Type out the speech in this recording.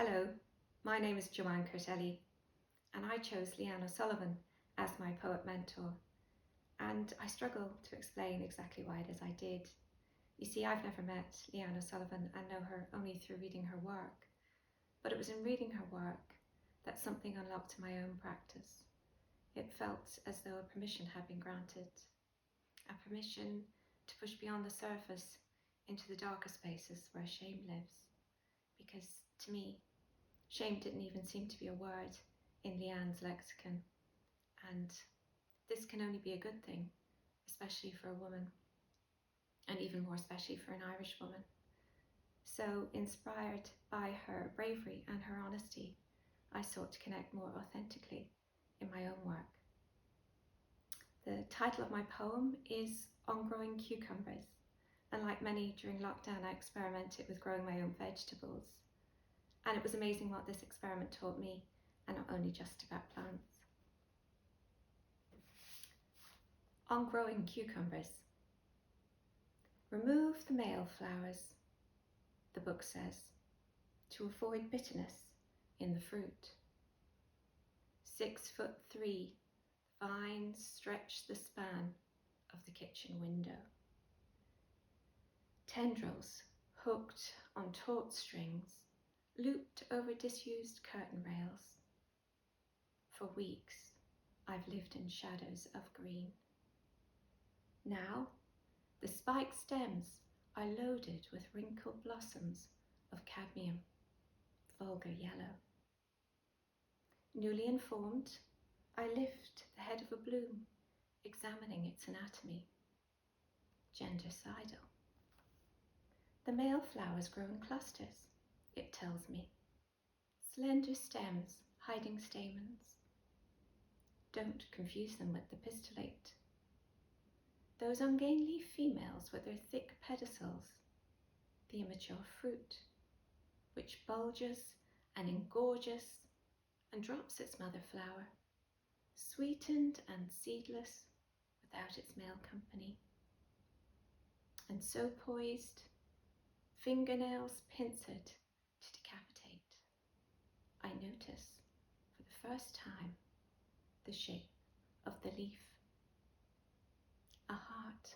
Hello, my name is Joanne Kurt-Elli, and I chose Leanne O'Sullivan as my poet mentor, and I struggle to explain exactly why it is I did. You see, I've never met Leanne O'Sullivan and know her only through reading her work, but it was in reading her work that something unlocked in my own practice. It felt as though a permission had been granted, a permission to push beyond the surface into the darker spaces where shame lives, because to me, shame didn't even seem to be a word in Leanne's lexicon, and this can only be a good thing, especially for a woman, and even more especially for an Irish woman. So, inspired by her bravery and her honesty, I sought to connect more authentically in my own work. The title of my poem is On Growing Cucumbers, and like many during lockdown, I experimented with growing my own vegetables. And it was amazing what this experiment taught me, and not only just about plants. On growing cucumbers. Remove the male flowers, the book says, to avoid bitterness in the fruit. 6'3", the vines stretch the span of the kitchen window. Tendrils hooked on taut strings, looped over disused curtain rails. For weeks, I've lived in shadows of green. Now, the spiked stems are loaded with wrinkled blossoms of cadmium, vulgar yellow. Newly informed, I lift the head of a bloom, examining its anatomy. Gendercidal. The male flowers grow in clusters, it tells me. Slender stems hiding stamens. Don't confuse them with the pistillate. Those ungainly females with their thick pedicels, the immature fruit, which bulges and engorges and drops its mother flower, sweetened and seedless without its male company. And so poised, fingernails pincered to decapitate, I notice for the first time the shape of the leaf. A heart